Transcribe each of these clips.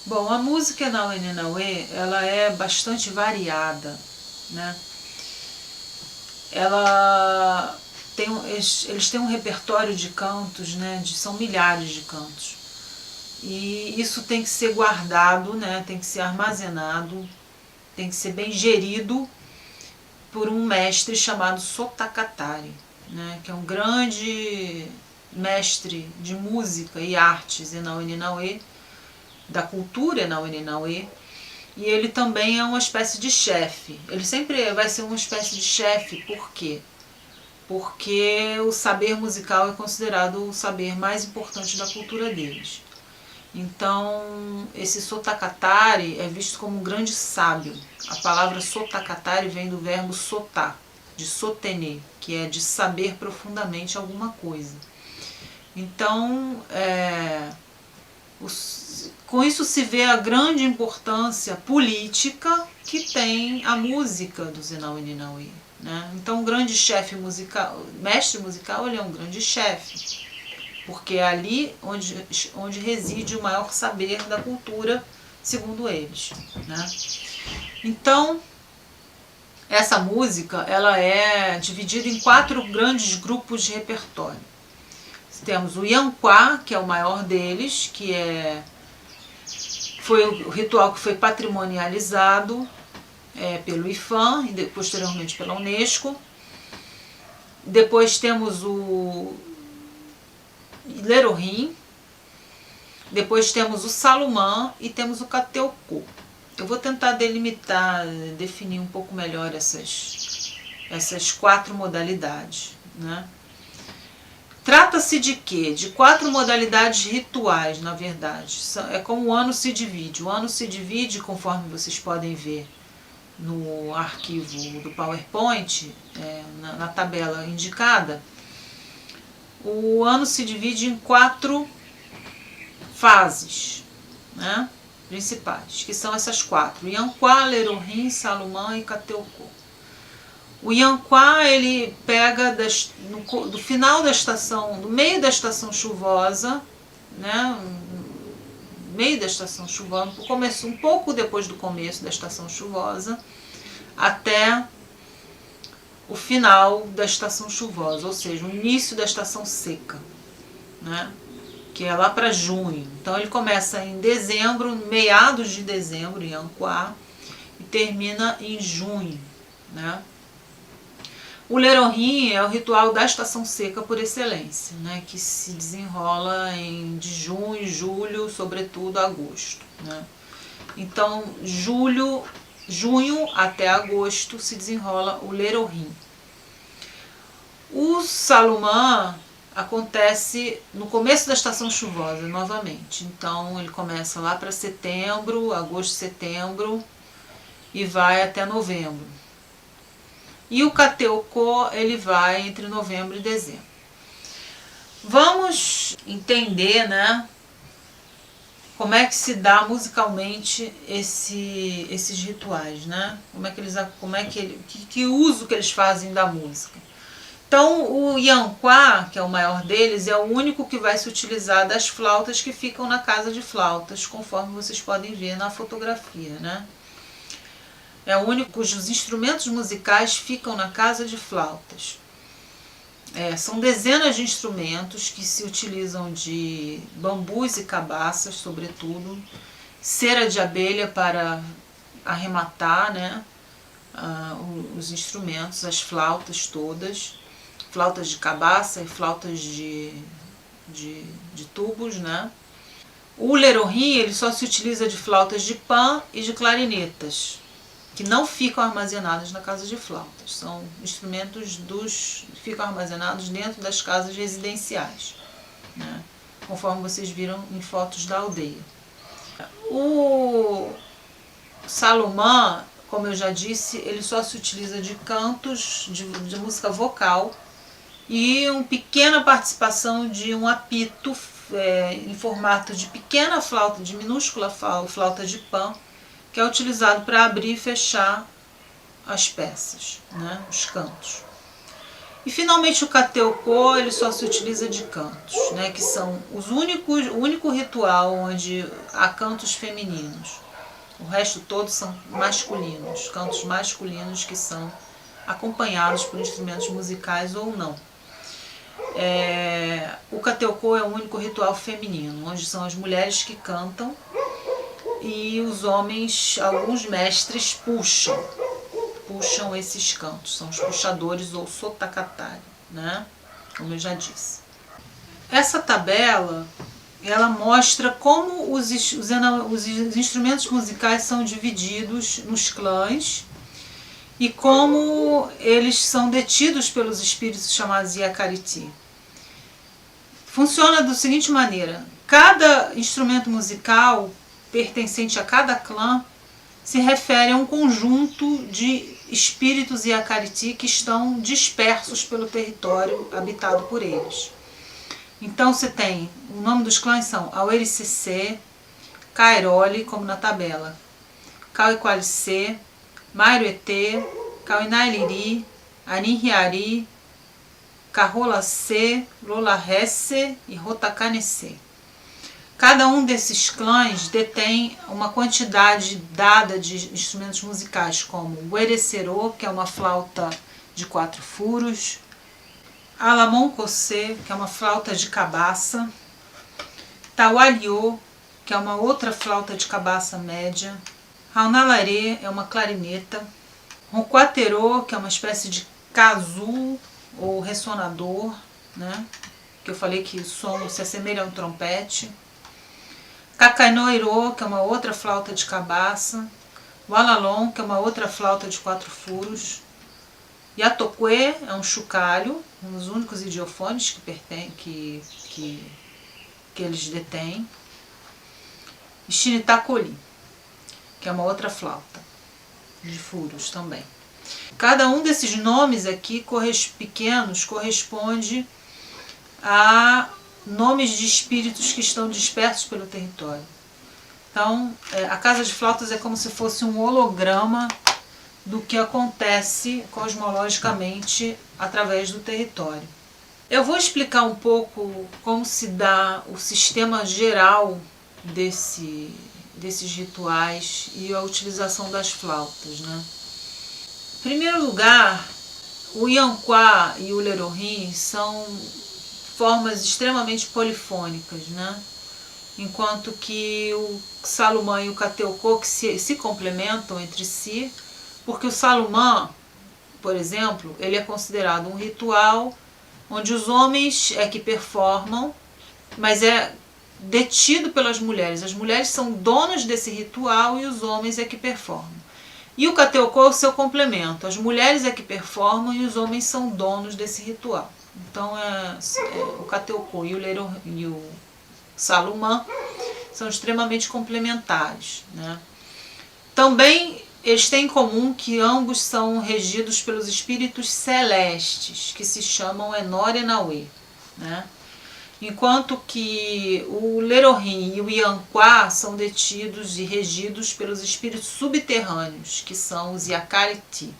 Bom, a música na Ueninauê, ela é bastante variada, né? Ela tem, eles têm um repertório de cantos, né? São milhares de cantos. E isso tem que ser guardado, né? Tem que ser armazenado, tem que ser bem gerido por um mestre chamado Sotakatari, né? Que é um grande mestre de música e artes na Ueninauê, da cultura na Ueninauê. E ele também é uma espécie de chefe. Ele sempre vai ser uma espécie de chefe, por quê? Porque o saber musical é considerado o saber mais importante da cultura deles. Então, esse Sotakatari é visto como um grande sábio. A palavra Sotakatari vem do verbo sotá, de sotener, que é de saber profundamente alguma coisa. Então, com isso se vê a grande importância política que tem a música do Zenau Eninauê, né? Então, o grande chefe musical, mestre musical, ele é um grande chefe, porque é ali onde reside o maior saber da cultura, segundo eles, né? Então, essa música ela é dividida em 4 grandes grupos de repertório. Temos o Yanquá, que é o maior deles, que foi o ritual que foi patrimonializado pelo IFAM e posteriormente pela Unesco. Depois temos o Lerorim, depois temos o Salumã e temos o Cateocô. Eu vou tentar delimitar, definir um pouco melhor essas 4 modalidades, né? Trata-se de quê? De 4 modalidades rituais, na verdade. É como o ano se divide. O ano se divide, conforme vocês podem ver no arquivo do PowerPoint, na tabela indicada. O ano se divide em 4 fases, né, principais, que são essas 4. Yanquá, Lerorim, Salumã e Cateocô. O Yanquá, ele pega do final da estação, do meio da estação chuvosa, né, meio da estação chuvosa, começo, um pouco depois do começo da estação chuvosa, até o final da estação chuvosa, ou seja, o início da estação seca, né, que é lá para junho. Então ele começa em dezembro, meados de dezembro, em Yanquá, e termina em junho, né. O Lerorim é o ritual da estação seca por excelência, né, que se desenrola de junho, julho, sobretudo agosto, né. Então, junho até agosto se desenrola o Lerorim. O Salumã acontece no começo da estação chuvosa, novamente. Então, ele começa lá para setembro, agosto, setembro, e vai até novembro. E o Cateocô, ele vai entre novembro e dezembro. Vamos entender, né, como é que se dá musicalmente esses rituais, né? Que uso que eles fazem da música. Então, o Yanquá, que é o maior deles, é o único que vai se utilizar das flautas que ficam na casa de flautas, conforme vocês podem ver na fotografia, né? É o único cujos instrumentos musicais ficam na casa de flautas. São dezenas de instrumentos que se utilizam de bambus e cabaças, sobretudo, cera de abelha para arrematar, né, os instrumentos, as flautas todas, flautas de cabaça e flautas de tubos, né. O Lerorim, ele só se utiliza de flautas de pan e de clarinetas, que não ficam armazenadas na casa de flautas. São instrumentos que ficam armazenados dentro das casas residenciais, né, conforme vocês viram em fotos da aldeia. O Salumã, como eu já disse, ele só se utiliza de cantos de música vocal e uma pequena participação de um apito em formato de pequena flauta, de minúscula flauta de pan, que é utilizado para abrir e fechar as peças, né, os cantos. E finalmente o Kateoko, ele só se utiliza de cantos, né, que são o único ritual onde há cantos femininos. O resto todo são masculinos, cantos masculinos que são acompanhados por instrumentos musicais ou não. O Kateoko é o único ritual feminino, onde são as mulheres que cantam e os homens, alguns mestres, puxam esses cantos, são os puxadores ou sotakatari, né? Como eu já disse. Essa tabela, ela mostra como os instrumentos musicais são divididos nos clãs e como eles são detidos pelos espíritos chamados Yakariti. Funciona da seguinte maneira: cada instrumento musical pertencente a cada clã se refere a um conjunto de espíritos Yakariti que estão dispersos pelo território habitado por eles. Então você tem, o nome dos clãs são Auericê, Kairoli, como na tabela, Kauiqualicê, Mairuetê, Kauinailiri, Aninriari, Carolacê, Lolarrecê e Rotacanecê. Cada um desses clãs detém uma quantidade dada de instrumentos musicais, como o Erecerô, que é uma flauta de 4 furos, Alamoncocê, que é uma flauta de cabaça, Taualiô, que é uma outra flauta de cabaça média, Raunalarê é uma clarineta, Ronquaterô, que é uma espécie de kazoo ou ressonador, né? Que eu falei que o som se assemelha a um trompete, Cacainoirô, que é uma outra flauta de cabaça, Walalon, que é uma outra flauta de 4 furos, Yatoque é um chocalho, um dos únicos idiofones que eles detêm, e Shinitacoli, que é uma outra flauta de furos também. Cada um desses nomes aqui pequenos corresponde a nomes de espíritos que estão dispersos pelo território. Então, a casa de flautas é como se fosse um holograma do que acontece cosmologicamente através do território. Eu vou explicar um pouco como se dá o sistema geral desses rituais e a utilização das flautas, né? Em primeiro lugar, o Yanquá e o Lerorim são formas extremamente polifônicas, né? Enquanto que o Salumã e o Kateoko que se complementam entre si, porque o Salumã, por exemplo, ele é considerado um ritual onde os homens é que performam, mas é detido pelas mulheres. As mulheres são donas desse ritual e os homens é que performam. E o Kateoko é o seu complemento. As mulheres é que performam e os homens são donos desse ritual. Então o Kateoko e o Salumã são extremamente complementares, né? Também eles têm em comum que ambos são regidos pelos espíritos celestes, que se chamam Enor e Naue, né? Enquanto que o Lerorim e o Yanquá são detidos e regidos pelos espíritos subterrâneos, que são os Yakariti.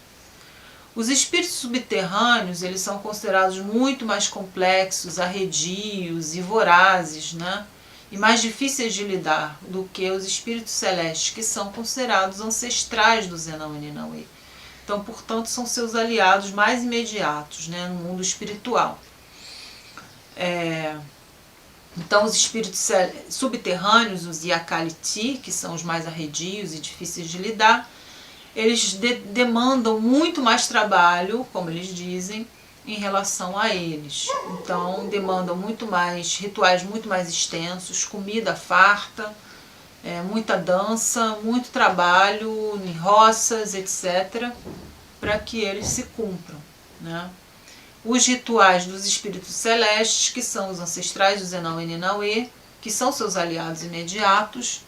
Os espíritos subterrâneos, eles são considerados muito mais complexos, arredios e vorazes, né? E mais difíceis de lidar do que os espíritos celestes, que são considerados ancestrais do Zenão e Ninaue. Então, portanto, são seus aliados mais imediatos, né, no mundo espiritual. Então, os espíritos subterrâneos, os Yakariti, que são os mais arredios e difíceis de lidar, eles demandam muito mais trabalho, como eles dizem, em relação a eles. Então, demandam muito mais rituais muito mais extensos, comida farta, muita dança, muito trabalho em roças, etc., para que eles se cumpram, né? Os rituais dos espíritos celestes, que são os ancestrais do Zenão e Ninaue, que são seus aliados imediatos,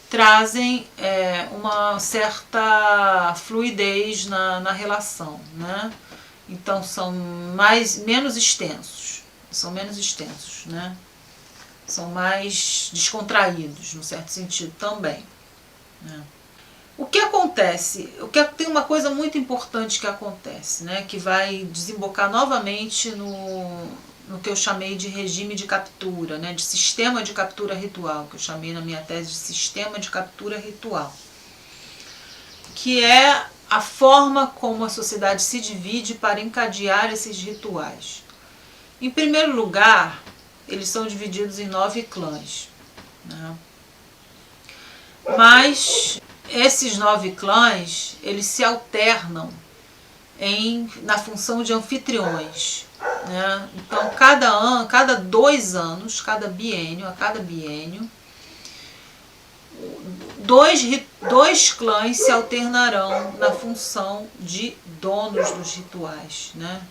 trazem uma certa fluidez na relação, né? Então são menos extensos, né? São mais descontraídos, num certo sentido também, né? O que acontece? Tem uma coisa muito importante que acontece, né, que vai desembocar novamente no que eu chamei de regime de captura, né, de sistema de captura ritual, que eu chamei na minha tese de sistema de captura ritual, que é a forma como a sociedade se divide para encadear esses rituais. Em primeiro lugar, eles são divididos em 9 clãs, né? Mas esses 9 clãs, eles se alternam na função de anfitriões, né? Então, cada 2 anos, a cada biênio, dois clãs se alternarão na função de donos dos rituais, né?